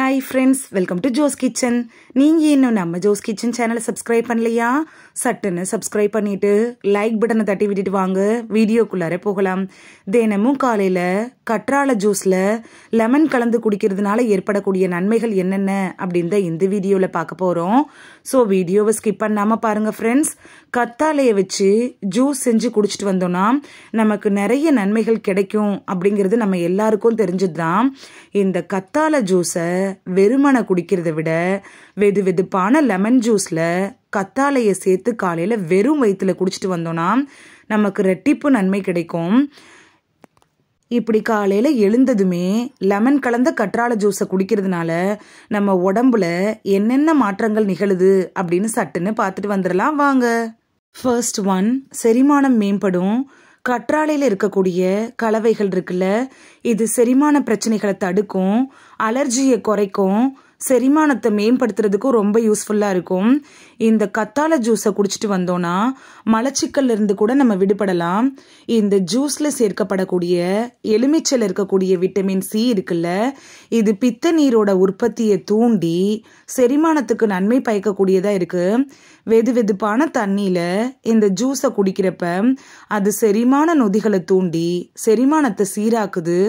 Hi friends, welcome to Jo's Kitchen. நீங்க இன்னும் நம்ம Jo's Kitchen சேனலை சப்ஸ்கிரைப் பண்ணலையா? சட்டுன்னு சப்ஸ்கிரைப் பண்ணிட்டு லைக் பட்டனை தட்டி விட்டுட்டு வாங்க வீடியோக்குள்ளார போகலாம். தினமும் காலையில கற்றாழை ஜூஸ்ல லெமன் கலந்து குடிக்கிறதுனால ஏற்படக்கூடிய நன்மைகள் என்னென்ன அப்படின்னு இந்த வீடியோல பார்க்க போறோம். ஸோ வீடியோவை ஸ்கிப் பண்ணாம பாருங்க ஃப்ரெண்ட்ஸ். கத்தாழையை வச்சு ஜூஸ் செஞ்சு குடிச்சிட்டு வந்தோம்னா நமக்கு நிறைய நன்மைகள் கிடைக்கும் அப்படிங்கிறது நம்ம எல்லாருக்கும் தெரிஞ்சதுதான். இந்த கத்தாழை ஜூஸை வெறுமனை குடிக்கிறத விட வெது வெதுப்பான லெமன் ஜூஸ்ல கத்தாழையை சேர்த்து காலையில வெறும் வயிற்றுல குடிச்சிட்டு வந்தோம்னா நமக்கு ரெட்டிப்பு நன்மை கிடைக்கும். இப்படி காலையில எழுந்ததுமே லெமன் கலந்த கற்றாழை ஜூஸை குடிக்கிறதுனால நம்ம உடம்புல என்னென்ன மாற்றங்கள் நிகழுது அப்படின்னு சட்டுன்னு பார்த்துட்டு வந்துடலாம் வாங்க. ஃபர்ஸ்ட் ஒன், செரிமானம் மேம்படும். கற்றாழையில் இருக்கக்கூடிய கலவைகள் இருக்குல்ல, இது செரிமான பிரச்சனைகளை தடுக்கும், அலர்ஜியை குறைக்கும், செரிமானத்தை மேம்படுத்துறதுக்கும் ரொம்ப யூஸ்ஃபுல்லாக இருக்கும். இந்த கத்தாழை ஜூஸை குடிச்சிட்டு வந்தோம்னா மலச்சிக்கல்ல இருந்து கூட நம்ம விடுபடலாம். இந்த ஜூஸில் சேர்க்கப்படக்கூடிய எலுமிச்சையில் இருக்கக்கூடிய விட்டமின் சி இருக்குல்ல, இது பித்த நீரோட உற்பத்தியை தூண்டி செரிமானத்துக்கு நன்மை பயக்கக்கூடியதாக இருக்குது. வெது வெதுப்பான தண்ணியில் இந்த ஜூஸை குடிக்கிறப்ப அது செரிமான நொதிகளை தூண்டி செரிமானத்தை சீராக்குது.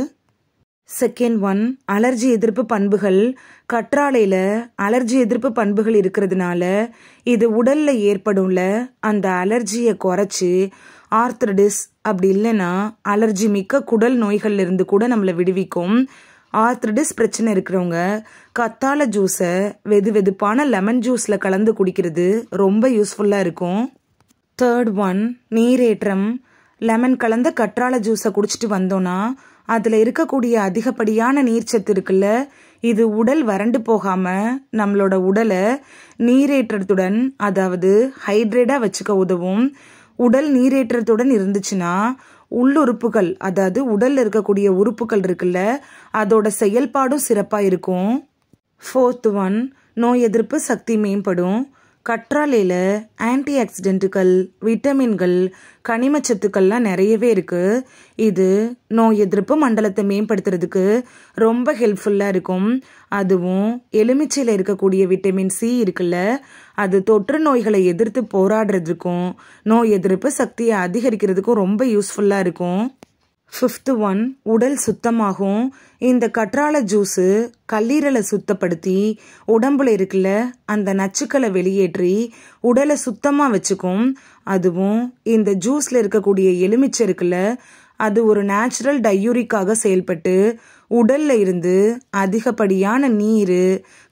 செகண்ட் ஒன், அலர்ஜி எதிர்ப்பு பண்புகள். கற்றாழையில அலர்ஜி எதிர்ப்பு பண்புகள் இருக்கிறதுனால இது உடல்ல ஏற்படும்ல அந்த அலர்ஜியை குறைச்சி ஆர்த்ரடிஸ் அப்படி இல்லைன்னா அலர்ஜி மிக்க குடல் நோய்கள்ல இருந்து கூட நம்மளை விடுவிக்கும். ஆர்த்ரடிஸ் பிரச்சனை இருக்கிறவங்க கத்தாழை ஜூஸை வெது வெதுப்பான லெமன் ஜூஸ்ல கலந்து குடிக்கிறது ரொம்ப யூஸ்ஃபுல்லா இருக்கும். Third one, நீரேற்றம். லெமன் கலந்த கற்றாழை ஜூஸை குடிச்சிட்டு வந்தோம்னா அதில் இருக்கக்கூடிய அதிகப்படியான நீர்ச்சத்து இருக்குல்ல, இது உடல் வறண்டு போகாம நம்மளோட உடலை நீரேற்றத்துடன் அதாவது ஹைட்ரேட்டாக வச்சுக்க உதவும். உடல் நீரேற்றத்துடன் இருந்துச்சுன்னா உள்ளுறுப்புகள் அதாவது உடல்ல இருக்கக்கூடிய உறுப்புகள் இருக்குல்ல அதோட செயல்பாடும் சிறப்பாக இருக்கும். ஃபோர்த் ஒன், நோய் எதிர்ப்பு சக்தி மேம்படும். கற்றாழையில ஆன்டி ஆக்சிடென்ட்டுகள், விட்டமின்கள், கனிமச்சத்துக்கள்லாம் நிறையவே இருக்கு. இது நோய் எதிர்ப்பு மண்டலத்தை மேம்படுத்துறதுக்கு ரொம்ப ஹெல்ப்ஃபுல்லாக இருக்கும். அதுவும் எலுமிச்சையில் இருக்கக்கூடிய விட்டமின் சி இருக்குல்ல, அது தொற்று நோய்களை எதிர்த்து போராடுறதுக்கும் நோய் எதிர்ப்பு சக்தியை அதிகரிக்கிறதுக்கும் ரொம்ப யூஸ்ஃபுல்லாக இருக்கும். ஃபிஃப்த் ஒன், உடல் சுத்தமாகும். இந்த கற்றாழை ஜூஸு கல்லீரலை சுத்தப்படுத்தி உடம்புல இருக்குல்ல அந்த நச்சுக்களை வெளியேற்றி உடலை சுத்தமாக வச்சுக்கும். அதுவும் இந்த ஜூஸில் இருக்கக்கூடிய எலுமிச்சை இருக்குல்ல, அது ஒரு நேச்சுரல் டையூரிக்காக செயல்பட்டு உடல்ல இருந்து அதிகப்படியான நீர்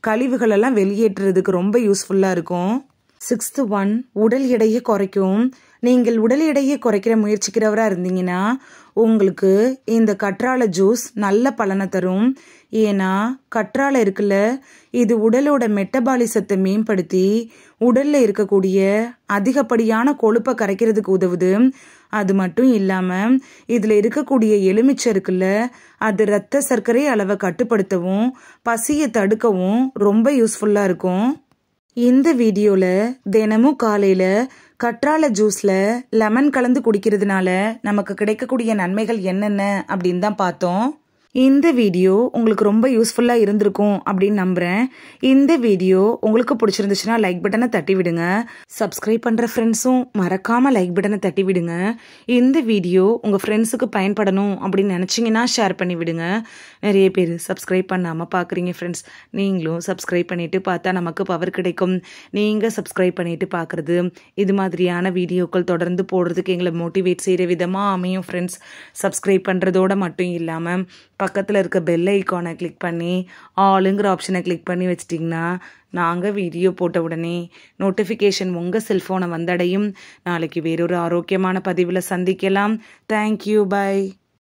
கழிவுகளெல்லாம் வெளியேற்றுறதுக்கு ரொம்ப யூஸ்ஃபுல்லாக இருக்கும். சிக்ஸ்த் ஒன், உடல் எடையை குறைக்கும். நீங்கள் உடல் எடையை குறைக்கிற முயற்சிக்கிறவராக இருந்தீங்கன்னா உங்களுக்கு இந்த கற்றாழை ஜூஸ் நல்ல பலனை தரும். ஏன்னா கற்றாழை இருக்குல்ல, இது உடலோட மெட்டபாலிசத்தை மேம்படுத்தி உடல்ல இருக்கக்கூடிய அதிகப்படியான கொழுப்பை கரைக்கிறதுக்கு உதவுது. அது மட்டும் இல்லாமல் இதில் இருக்கக்கூடிய எலுமிச்சை இருக்குல்ல, அது இரத்த சர்க்கரை அளவை கட்டுப்படுத்தவும் பசியை தடுக்கவும் ரொம்ப யூஸ்ஃபுல்லாக இருக்கும். இந்த வீடியோவில் தினமும் காலையில் கற்றாழை ஜூஸில் லெமன் கலந்து குடிக்கிறதுனால நமக்கு கிடைக்கக்கூடிய நன்மைகள் என்னென்ன அப்படின்னு தான் பார்த்தோம். இந்த வீடியோ உங்களுக்கு ரொம்ப யூஸ்ஃபுல்லாக இருந்திருக்கும் அப்படின்னு நம்புகிறேன். இந்த வீடியோ உங்களுக்கு பிடிச்சிருந்துச்சுன்னா லைக் பட்டனை தட்டி விடுங்க. சப்ஸ்கிரைப் பண்ணுற ஃப்ரெண்ட்ஸும் மறக்காமல் லைக் பட்டனை தட்டி விடுங்க. இந்த வீடியோ உங்கள் ஃப்ரெண்ட்ஸுக்கு பயன்படணும் அப்படின்னு நினச்சிங்கன்னா ஷேர் பண்ணி விடுங்க. நிறைய பேர் சப்ஸ்கிரைப் பண்ணாமல் பார்க்குறீங்க ஃப்ரெண்ட்ஸ். நீங்களும் சப்ஸ்கிரைப் பண்ணிவிட்டு பார்த்தா நமக்கு பவர் கிடைக்கும். நீங்கள் சப்ஸ்கிரைப் பண்ணிவிட்டு பார்க்குறது இது மாதிரியான வீடியோக்கள் தொடர்ந்து போடுறதுக்கு எங்களை மோட்டிவேட் செய்கிற விதமாக அமையும் ஃப்ரெண்ட்ஸ். சப்ஸ்கிரைப் பண்ணுறதோட மட்டும் இல்லாமல் பக்கத்தில் இருக்க பெல் ஐக்கானை கிளிக் பண்ணி ஆளுங்கிற ஆப்ஷனை கிளிக் பண்ணி வச்சிட்டிங்கன்னா நாங்கள் வீடியோ போட்ட உடனே நோட்டிஃபிகேஷன் உங்கள் செல்ஃபோனை வந்தடையும். நாளைக்கு வேறொரு ஆரோக்கியமான பதிவில் சந்திக்கலாம். Thank you, by.